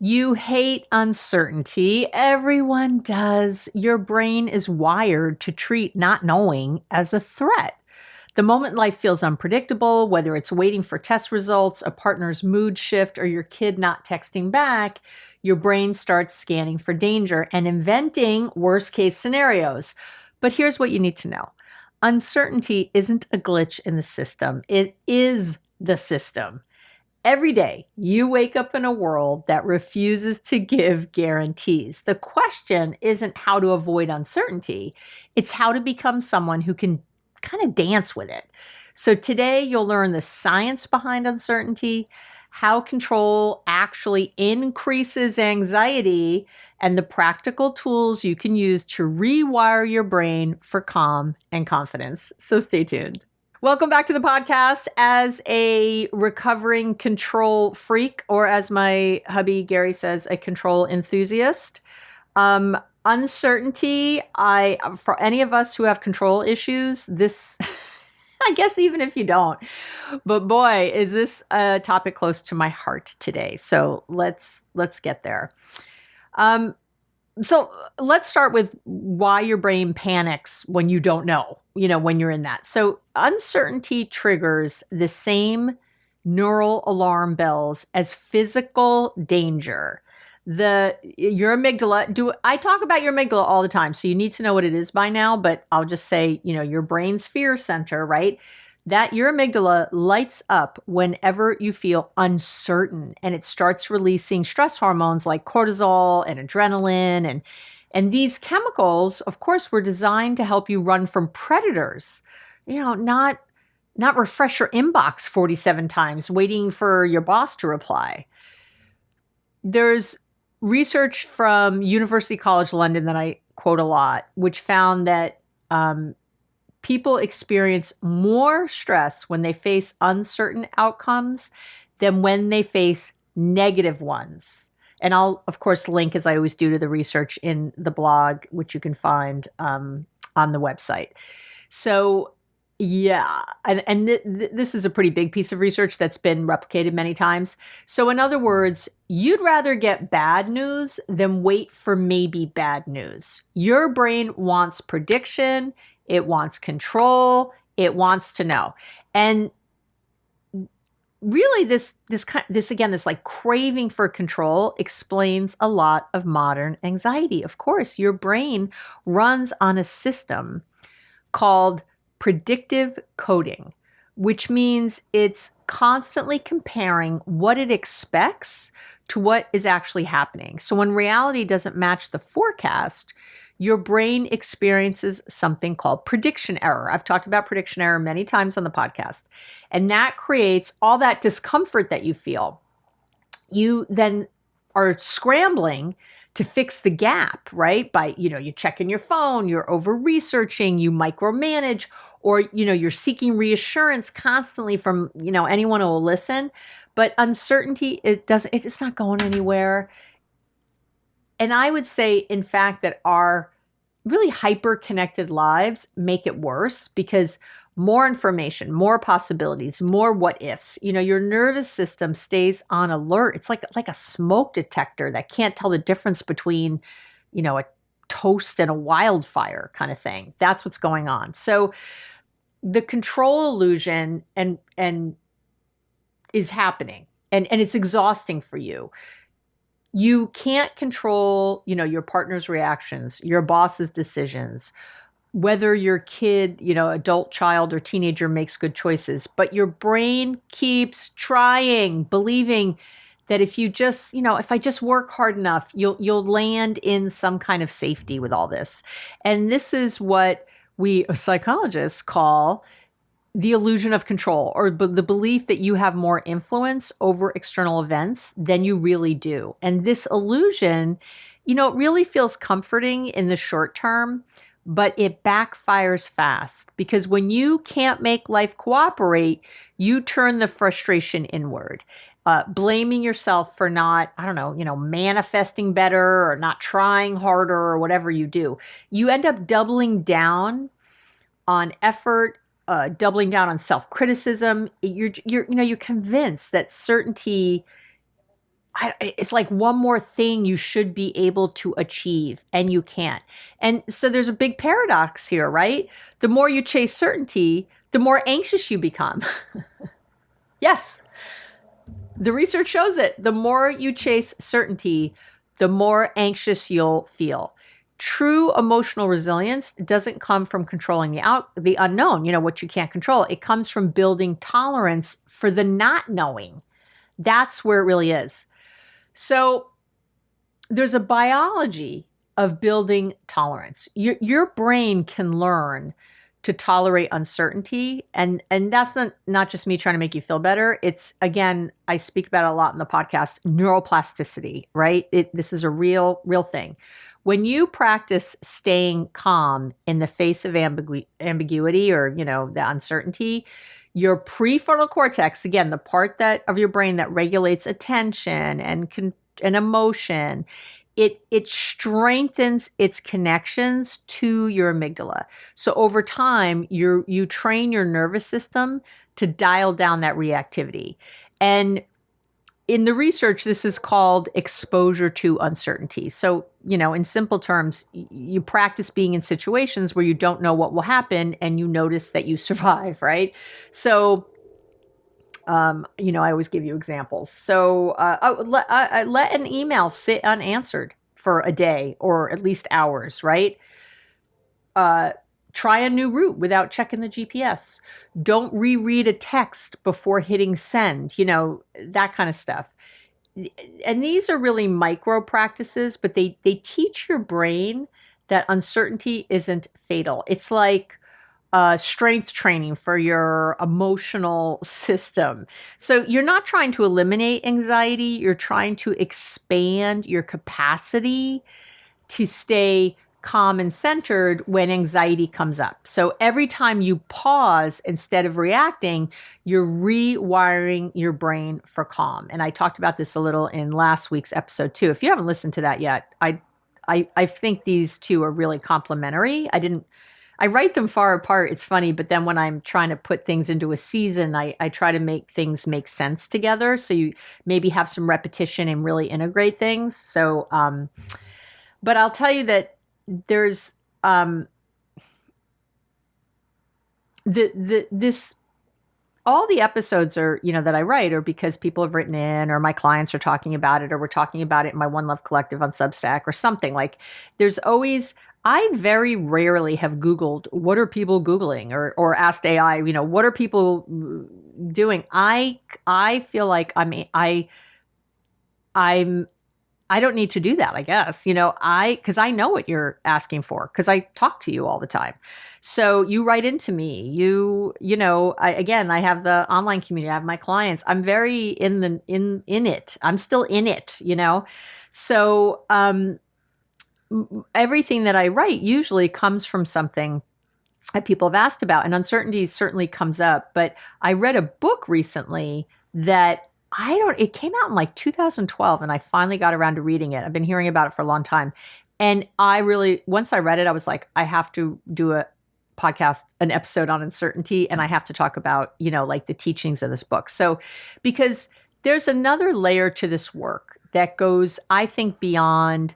You hate uncertainty. Everyone does. Your brain is wired to treat not knowing as a threat. The moment life feels unpredictable, whether it's waiting for test results, a partner's mood shift, or your kid not texting back, your brain starts scanning for danger and inventing worst case scenarios. But here's what you need to know: uncertainty isn't a glitch in the system, it is the system. Every day, you wake up in a world that refuses to give guarantees. The question isn't how to avoid uncertainty, it's how to become someone who can kind of dance with it. So, today, you'll learn the science behind uncertainty, how control actually increases anxiety, and the practical tools you can use to rewire your brain for calm and confidence. So, stay tuned. Welcome back to the podcast. As a recovering control freak, or as my hubby Gary says, a control enthusiast, uncertainty, for any of us who have control issues, this, I guess even if you don't, but boy, is this a topic close to my heart today. So let's get there. So let's start with why your brain panics when you don't know, when you're in that. So uncertainty triggers the same neural alarm bells as physical danger. Your amygdala, I talk about your amygdala all the time, so you need to know what it is by now, but I'll just say, your brain's fear center, right? That your amygdala lights up whenever you feel uncertain, and it starts releasing stress hormones like cortisol and adrenaline. And these chemicals, of course, were designed to help you run from predators, not refresh your inbox 47 times waiting for your boss to reply. There's research from University College London that I quote a lot, which found that people experience more stress when they face uncertain outcomes than when they face negative ones. And I'll, of course, link, as I always do, to the research in the blog, which you can find on the website. So, yeah, and this is a pretty big piece of research that's been replicated many times. So, in other words, you'd rather get bad news than wait for maybe bad news. Your brain wants prediction. It wants control. It wants to know. And really this like craving for control explains a lot of modern anxiety. Of course, your brain runs on a system called predictive coding, which means it's constantly comparing what it expects to what is actually happening. So when reality doesn't match the forecast, your brain experiences something called prediction error. I've talked about prediction error many times on the podcast, and that creates all that discomfort that you feel. You then are scrambling to fix the gap, right? By, you checking your phone, you're over researching, you micromanage, or, you're seeking reassurance constantly from, anyone who will listen. But uncertainty, it's not going anywhere. And I would say, in fact, that our really hyper-connected lives make it worse because more information, more possibilities, more what ifs. Your nervous system stays on alert. It's like a smoke detector that can't tell the difference between, a toast and a wildfire kind of thing. That's what's going on. So the control illusion and is happening, and it's exhausting for you. You can't control, your partner's reactions, your boss's decisions, whether your kid, adult child or teenager makes good choices, but your brain keeps trying, believing that if you just, if I just work hard enough, you'll land in some kind of safety with all this. And this is what we psychologists call the illusion of control, or the belief that you have more influence over external events than you really do. And this illusion, it really feels comforting in the short term, but it backfires fast because when you can't make life cooperate, you turn the frustration inward, blaming yourself for not, manifesting better or not trying harder or whatever you do. You end up doubling down on effort, doubling down on self-criticism. You're convinced that certainty it's like one more thing you should be able to achieve and you can't. And so there's a big paradox here, right? The more you chase certainty, the more anxious you become. Yes, the research shows it. The more you chase certainty, the more anxious you'll feel. True emotional resilience doesn't come from controlling the unknown, what you can't control. It comes from building tolerance for the not knowing. That's where it really is. So there's a biology of building tolerance. Your brain can learn to tolerate uncertainty. And that's not just me trying to make you feel better. It's, again, I speak about it a lot in the podcast, neuroplasticity, right? This is a real thing. When you practice staying calm in the face of ambiguity or, the uncertainty, your prefrontal cortex, again, the part of your brain that regulates attention and emotion, it strengthens its connections to your amygdala. So over time, you train your nervous system to dial down that reactivity. And in the research, this is called exposure to uncertainty. So, in simple terms, you practice being in situations where you don't know what will happen and you notice that you survive, right? So, I always give you examples. So let an email sit unanswered for a day or at least hours, right? Try a new route without checking the GPS. Don't reread a text before hitting send, that kind of stuff. And these are really micro practices, but they teach your brain that uncertainty isn't fatal. It's like strength training for your emotional system. So you're not trying to eliminate anxiety. You're trying to expand your capacity to stay calm and centered when anxiety comes up. So every time you pause instead of reacting, you're rewiring your brain for calm. And I talked about this a little in last week's episode too. If you haven't listened to that yet, I think these two are really complementary. I write them far apart. It's funny, but then when I'm trying to put things into a season, I try to make things make sense together. So you maybe have some repetition and really integrate things. So, but I'll tell you that there's this all the episodes are, that I write are because people have written in or my clients are talking about it or we're talking about it in my One Love Collective on Substack or something. Like there's always, I very rarely have Googled, what are people Googling or asked AI, what are people doing? I feel like I don't need to do that, I guess, because I know what you're asking for because I talk to you all the time. So you write into me, I have the online community, I have my clients. I'm very in it. I'm still in it, So everything that I write usually comes from something that people have asked about, and uncertainty certainly comes up. But I read a book recently that it came out in like 2012 and I finally got around to reading it. I've been hearing about it for a long time. And once I read it, I was like, I have to do an episode on uncertainty. And I have to talk about, like the teachings of this book. So, because there's another layer to this work that goes, I think, beyond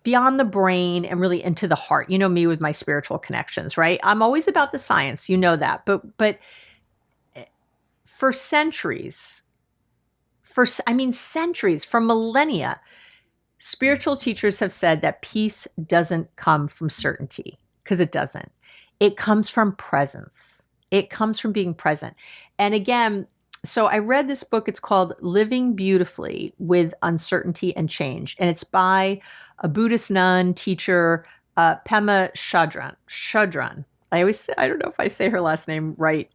the brain and really into the heart. Me with my spiritual connections, right? I'm always about the science, that. But for centuries, for millennia, spiritual teachers have said that peace doesn't come from certainty, because it doesn't. It comes from presence. It comes from being present. And again, so I read this book. It's called Living Beautifully with Uncertainty and Change. And it's by a Buddhist nun teacher, Pema Chodron. I don't know if I say her last name right.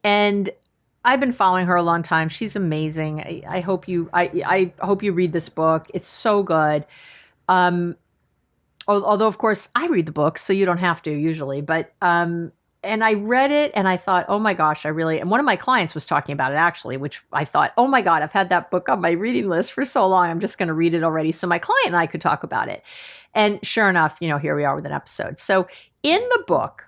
And I've been following her a long time. She's amazing. I hope you read this book. It's so good. Although of course I read the books, so you don't have to usually, but, and I read it and I thought, oh my gosh, and one of my clients was talking about it actually, which I thought, oh my God, I've had that book on my reading list for so long. I'm just going to read it already. So my client and I could talk about it. And sure enough, here we are with an episode. So in the book,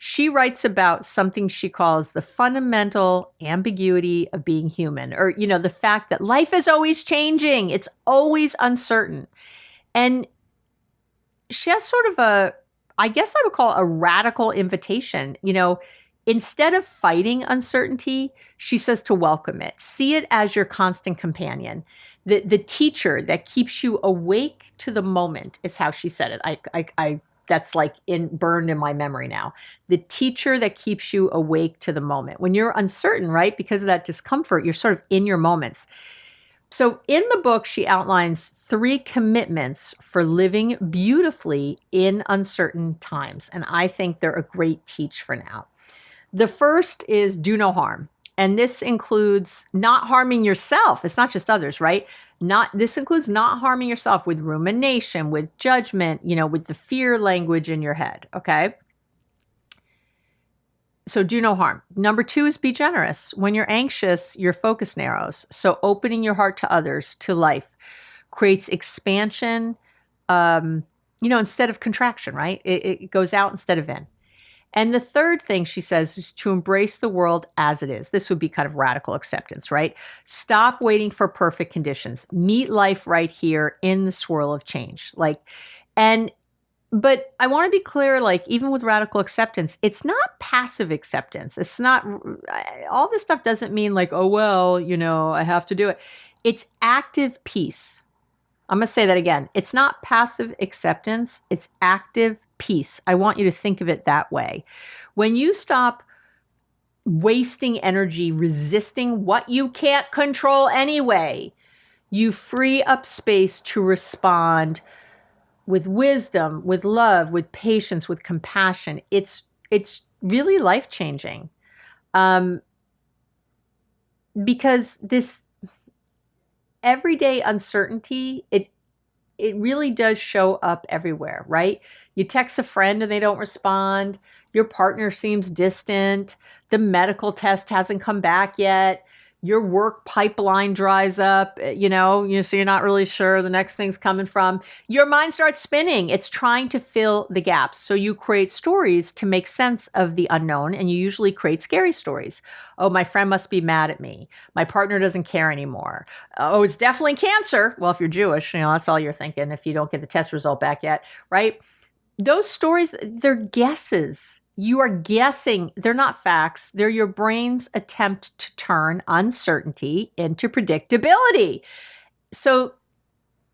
She writes about something she calls the fundamental ambiguity of being human, or, the fact that life is always changing. It's always uncertain. And she has sort of I guess I would call it a radical invitation. Instead of fighting uncertainty, she says to welcome it. See it as your constant companion. The teacher that keeps you awake to the moment is how she said it. I that's like burned in my memory now. The teacher that keeps you awake to the moment. When you're uncertain, right? Because of that discomfort, you're sort of in your moments. So in the book, she outlines 3 commitments for living beautifully in uncertain times. And I think they're a great teach for now. The first is do no harm. And this includes not harming yourself. It's not just others, right? This includes not harming yourself with rumination, with judgment, with the fear language in your head. Okay. So do no harm. Number 2 is be generous. When you're anxious, your focus narrows. So opening your heart to others, to life, creates expansion, instead of contraction, right? It goes out instead of in. And the third thing she says is to embrace the world as it is. This would be kind of radical acceptance, right? Stop waiting for perfect conditions. Meet life right here in the swirl of change. But I want to be clear, even with radical acceptance, it's not passive acceptance. It's not, all this stuff doesn't mean oh, well, I have to do it. It's active peace. I'm going to say that again. It's not passive acceptance. It's active peace. I want you to think of it that way. When you stop wasting energy resisting what you can't control anyway, you free up space to respond with wisdom, with love, with patience, with compassion. It's really life-changing. Because this everyday uncertainty, it really does show up everywhere, right? You text a friend and they don't respond. Your partner seems distant. The medical test hasn't come back yet. Your work pipeline dries up, so you're not really sure the next thing's coming from. Your mind starts spinning. It's trying to fill the gaps. So you create stories to make sense of the unknown, and you usually create scary stories. Oh, my friend must be mad at me. My partner doesn't care anymore. Oh, it's definitely cancer. Well, if you're Jewish, that's all you're thinking if you don't get the test result back yet, right? Those stories, they're guesses. You are guessing. They're not facts. They're your brain's attempt to turn uncertainty into predictability. So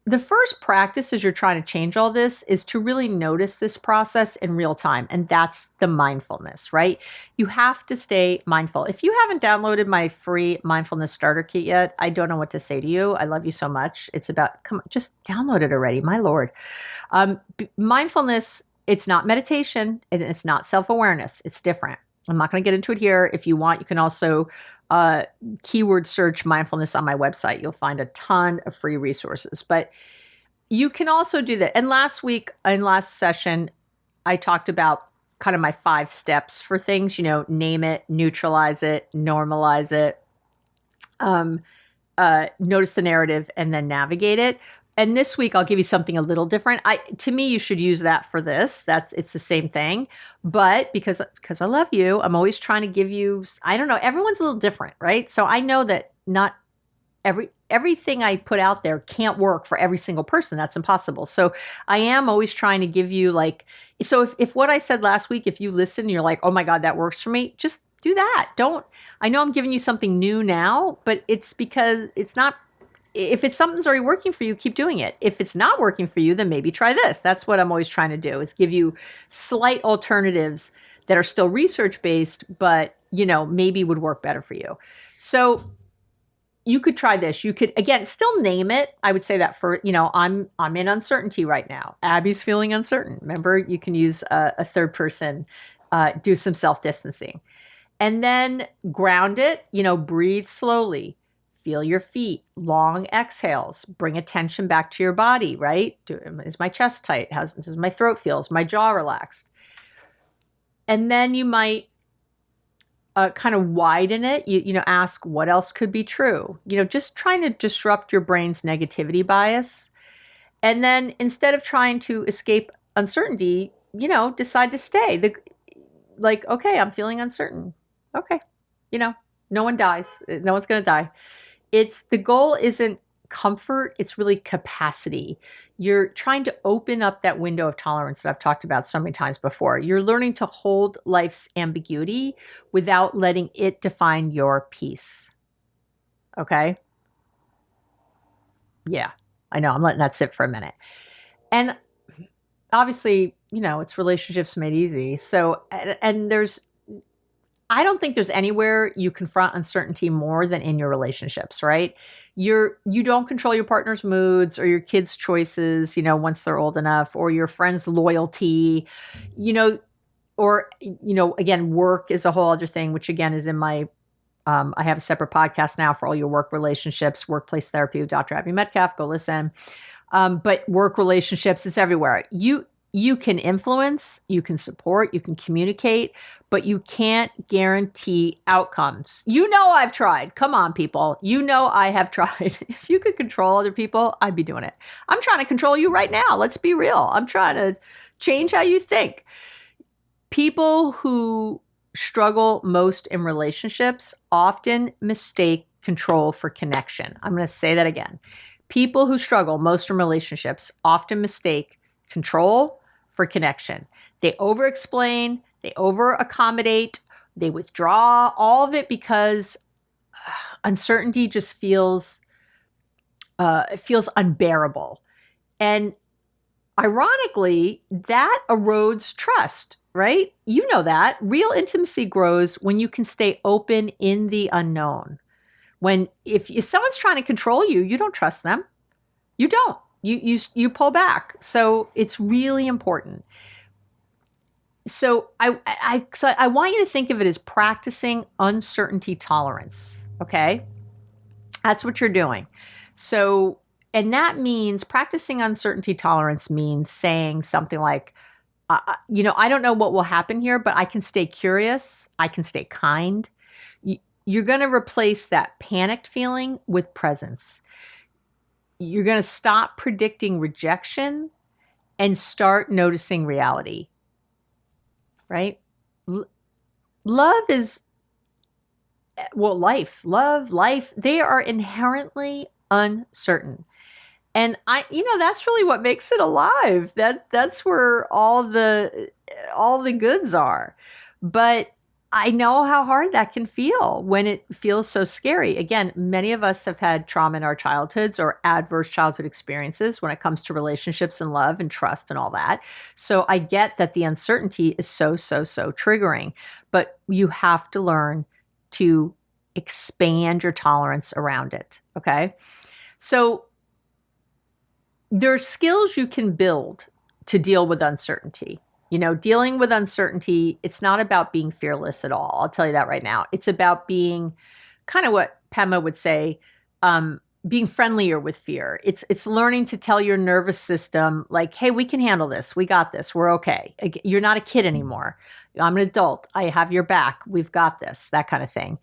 the first practice as you're trying to change all this is to really notice this process in real time. And that's the mindfulness, right? You have to stay mindful. If you haven't downloaded my free mindfulness starter kit yet, I don't know what to say to you. I love you so much. It's about, come on, just download it already. My Lord. Mindfulness, it's not meditation, and it's not self-awareness. It's different. I'm not going to get into it here. If you want, you can also keyword search mindfulness on my website. You'll find a ton of free resources. But you can also do that. And last session, I talked about kind of my 5 steps for things, name it, neutralize it, normalize it, notice the narrative, and then navigate it. And this week, I'll give you something a little different. To me, you should use that for this. It's the same thing. But because I love you, I'm always trying to give you, I don't know, everyone's a little different, right? So I know that not everything I put out there can't work for every single person. That's impossible. So I am always trying to give you so if what I said last week, if you listen, you're like, oh my God, that works for me, just do that. I know I'm giving you something new now, but it's because it's not. If something's already working for you, keep doing it. If it's not working for you, then maybe try this. That's what I'm always trying to do, is give you slight alternatives that are still research-based, but, maybe would work better for you. So you could try this. You could, again, still name it. I would say that for, I'm in uncertainty right now. Abby's feeling uncertain. Remember, you can use a third person, do some self-distancing. And then ground it, breathe slowly. Feel your feet, long exhales, bring attention back to your body, right? Is my chest tight? Does my throat feel? Is my jaw relaxed? And then you might kind of widen it, ask what else could be true, just trying to disrupt your brain's negativity bias. And then instead of trying to escape uncertainty, decide to stay. like, okay, I'm feeling uncertain. Okay. You know, no one dies. No one's going to die. The goal isn't comfort, it's really capacity. You're trying to open up that window of tolerance that I've talked about so many times before. You're learning to hold life's ambiguity without letting it define your peace. Okay? Yeah. I know. I'm letting that sit for a minute. And obviously, it's relationships made easy. So, and I don't think there's anywhere you confront uncertainty more than in your relationships, right? You don't control your partner's moods or your kids' choices, once they're old enough, or your friend's loyalty, you know, or again, work is a whole other thing, which again is in my I have a separate podcast now for all your work relationships, workplace therapy with Dr. Abby Medcalf. Go listen. But work relationships, it's everywhere. You can influence, you can support, you can communicate, but you can't guarantee outcomes. I've tried. Come on, people. I have tried. If you could control other people, I'd be doing it. I'm trying to control you right now. Let's be real. I'm trying to change how you think. People who struggle most in relationships often mistake control for connection. I'm going to say that again. People who struggle most in relationships often mistake control for connection. They over-explain, they over-accommodate, they withdraw, all of it because uncertainty just feels unbearable. And ironically, that erodes trust, right? You know that. Real intimacy grows when you can stay open in the unknown. If someone's trying to control you, you don't trust them. You don't. You pull back. So it's really important. So I want you to think of it as practicing uncertainty tolerance. Okay, that's what you're doing. So, and that means practicing uncertainty tolerance means saying something like, I don't know what will happen here, but I can stay curious. I can stay kind. You're going to replace that panicked feeling with presence. You're going to stop predicting rejection and start noticing reality, right? Love, life, they are inherently uncertain. And that's really what makes it alive. That's where all the goods are. But I know how hard that can feel when it feels so scary. Again, many of us have had trauma in our childhoods or adverse childhood experiences when it comes to relationships and love and trust and all that. So I get that the uncertainty is so triggering, but you have to learn to expand your tolerance around it. Okay. So there are skills you can build to deal with uncertainty. Dealing with uncertainty, it's not about being fearless at all. I'll tell you that right now. It's about being kind of what Pema would say, being friendlier with fear. It's learning to tell your nervous system, like, hey, we can handle this. We got this. We're okay. You're not a kid anymore. I'm an adult. I have your back. We've got this, that kind of thing.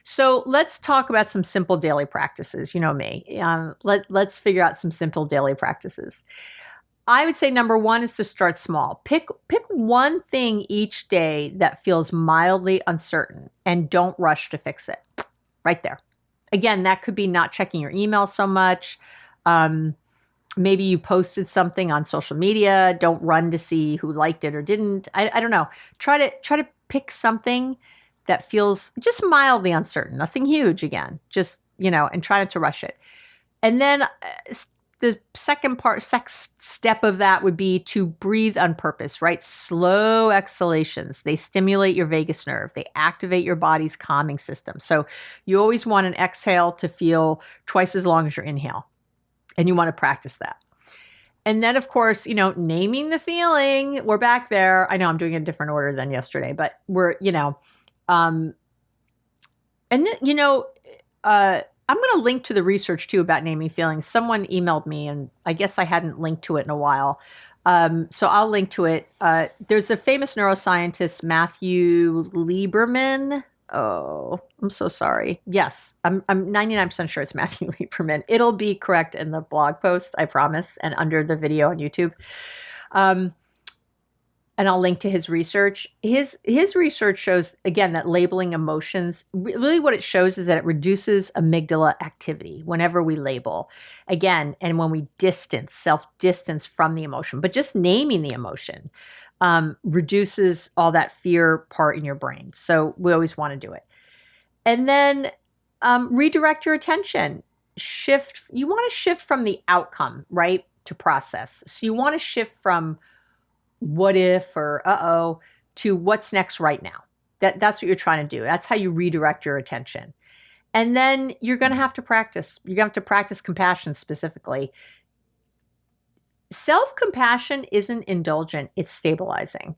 So let's talk about some simple daily practices. You know me. Let's figure out some simple daily practices. I would say number one is to start small. Pick one thing each day that feels mildly uncertain and don't rush to fix it. Right there. Again, that could be not checking your email so much. Maybe you posted something on social media. Don't run to see who liked it or didn't. I don't know. Try to pick something that feels just mildly uncertain. Nothing huge again. Just, and try not to rush it. And then the second step of that would be to breathe on purpose, right? Slow exhalations. They stimulate your vagus nerve. They activate your body's calming system. So you always want an exhale to feel twice as long as your inhale. And you want to practice that. And then, of course, naming the feeling. We're back there. I know I'm doing a different order than yesterday, but we're, and then, I'm going to link to the research too about naming feelings. Someone emailed me and I guess I hadn't linked to it in a while. So I'll link to it. There's a famous neuroscientist, Matthew Lieberman. Oh, I'm so sorry. Yes, I'm 99% sure it's Matthew Lieberman. It'll be correct in the blog post, I promise, and under the video on YouTube. and I'll link to his research. His research shows, again, that labeling emotions, really what it shows is that it reduces amygdala activity whenever we label. Again, and when we self-distance from the emotion, but just naming the emotion reduces all that fear part in your brain. So we always want to do it. And then redirect your attention. You want to shift from the outcome, right, to process. So you want to shift from what if or uh-oh to what's next right now. That's what you're trying to do. That's how you redirect your attention. And then you're going to have to practice. You're going to have to practice compassion specifically. Self-compassion isn't indulgent, it's stabilizing.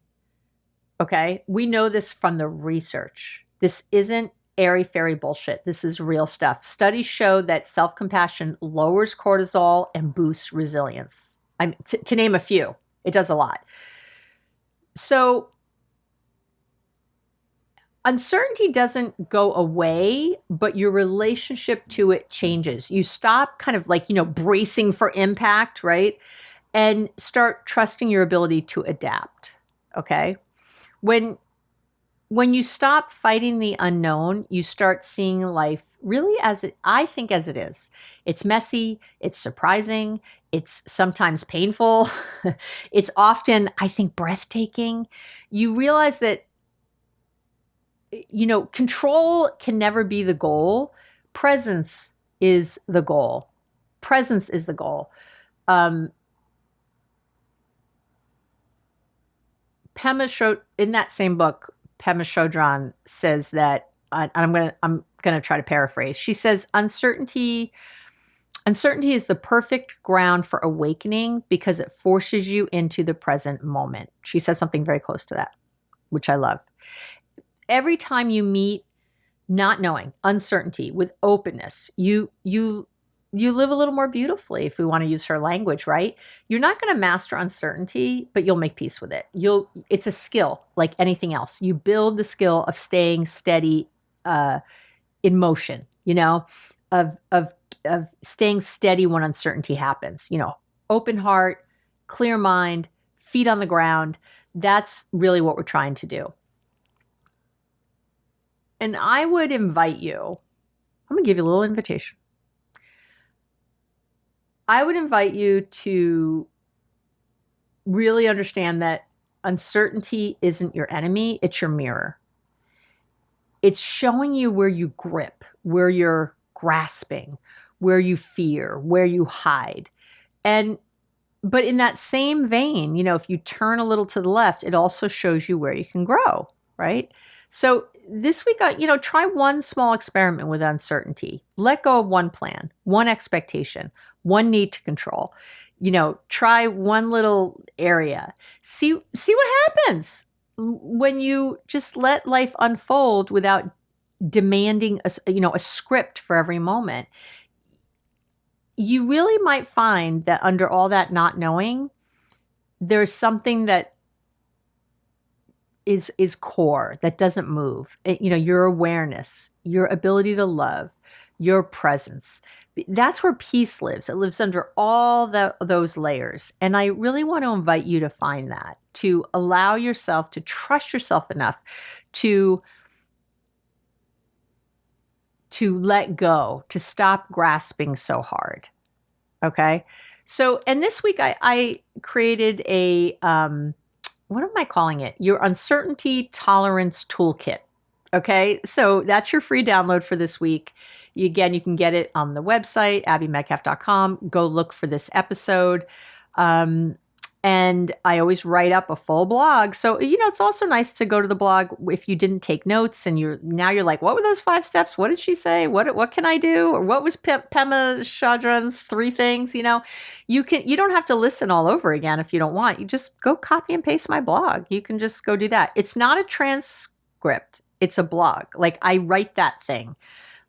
Okay? We know this from the research. This isn't airy-fairy bullshit. This is real stuff. Studies show that self-compassion lowers cortisol and boosts resilience. To name a few, it does a lot. So uncertainty doesn't go away, but your relationship to it changes. You stop kind of like, bracing for impact, right? And start trusting your ability to adapt. Okay? When you stop fighting the unknown, you start seeing life really as it is. It's messy, it's surprising, it's sometimes painful. It's often, I think, breathtaking. You realize that, control can never be the goal. Presence is the goal. Presence is the goal. In that same book, Pema Chodron says that, and I'm gonna try to paraphrase. She says, uncertainty is the perfect ground for awakening because it forces you into the present moment. She said something very close to that, which I love. Every time you meet not knowing, uncertainty with openness, you live a little more beautifully, if we want to use her language, right? You're not going to master uncertainty, but you'll make peace with it. It's a skill like anything else. You build the skill of staying steady in motion, of staying steady when uncertainty happens. Open heart, clear mind, feet on the ground. That's really what we're trying to do. And I would invite you, I'm going to give you a little invitation. I would invite you to really understand that uncertainty isn't your enemy, it's your mirror. It's showing you where you grip, where you're grasping, where you fear, where you hide. But in that same vein, if you turn a little to the left, it also shows you where you can grow, right? So this week, try one small experiment with uncertainty. Let go of one plan, one expectation, one need to control. Try one little area. See what happens when you just let life unfold without demanding a script for every moment. You really might find that under all that not knowing, there's something that is core, that doesn't move. Your awareness, your ability to love, your presence. That's where peace lives. It lives under all those layers. And I really want to invite you to find that, to allow yourself to trust yourself enough to let go, to stop grasping so hard. Okay? So, and this week I created a, what am I calling it? Your Uncertainty Tolerance Toolkit. Okay, so that's your free download for this week. You can get it on the website, abbymedcalf.com. Go look for this episode. And I always write up a full blog. So, it's also nice to go to the blog if you didn't take notes and you're like, what were those 5 steps? What did she say? What can I do? Or what was Pema Chodron's 3 things? You don't have to listen all over again if you don't want. You just go copy and paste my blog. You can just go do that. It's not a transcript. It's a blog. Like I write that thing.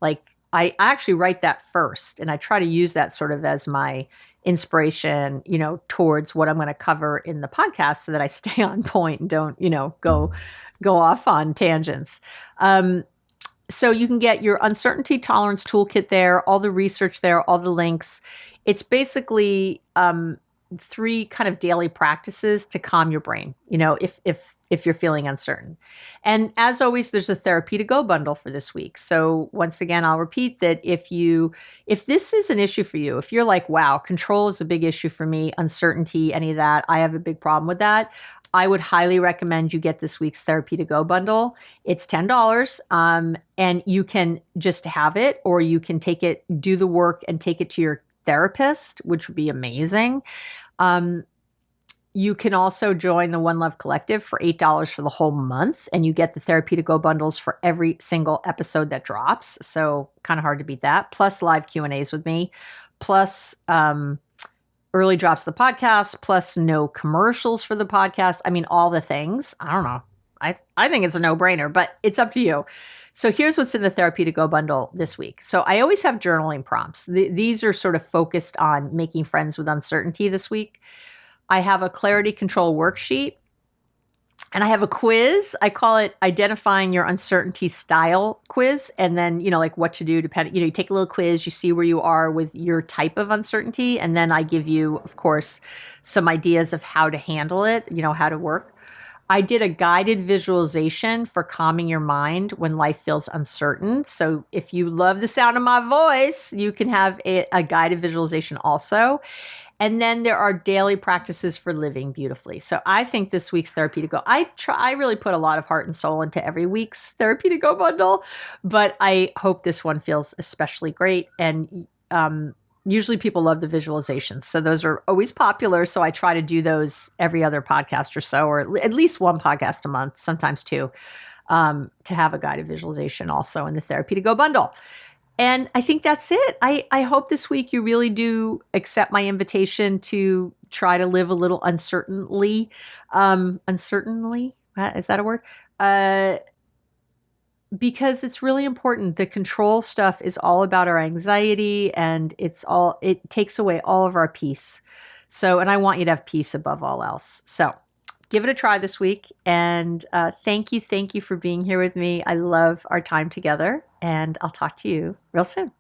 Like I actually write that first, and I try to use that sort of as my inspiration, towards what I'm going to cover in the podcast so that I stay on point and don't, go off on tangents. So you can get your Uncertainty Tolerance Toolkit there, all the research there, all the links. It's basically three kind of daily practices to calm your brain, if you're feeling uncertain. And as always, there's a therapy to go bundle for this week. So once again, I'll repeat that if this is an issue for you, if you're like, wow, control is a big issue for me, uncertainty, any of that, I have a big problem with that, I would highly recommend you get this week's therapy to go bundle. It's $10. And you can just have it, or you can take it, do the work and take it to your therapist, which would be amazing. You can also join the One Love Collective for $8 for the whole month, and you get the therapy to go bundles for every single episode that drops. So kind of hard to beat that. Plus live Q&As with me, plus early drops of the podcast, plus no commercials for the podcast. I mean, all the things. I don't know. I think it's a no-brainer, but it's up to you. So here's what's in the therapy to go bundle this week. So I always have journaling prompts. These are sort of focused on making friends with uncertainty this week. I have a clarity control worksheet, and I have a quiz. I call it identifying your uncertainty style quiz. And then, like what to do depending, you take a little quiz, you see where you are with your type of uncertainty. And then I give you, of course, some ideas of how to handle it, how to work. I did a guided visualization for calming your mind when life feels uncertain. So if you love the sound of my voice, you can have a guided visualization also. And then there are daily practices for living beautifully. So I think this week's therapy to go, I really put a lot of heart and soul into every week's therapy to go bundle, but I hope this one feels especially great. And usually people love the visualizations. So those are always popular. So I try to do those every other podcast or so, or at least one podcast a month, sometimes two, to have a guided visualization also in the therapy to go bundle. And I think that's it. I hope this week you really do accept my invitation to try to live a little uncertainly. Uncertainly? Is that a word? Because it's really important. The control stuff is all about our anxiety, and it takes away all of our peace. So, and I want you to have peace above all else. So give it a try this week. And thank you for being here with me. I love our time together, and I'll talk to you real soon.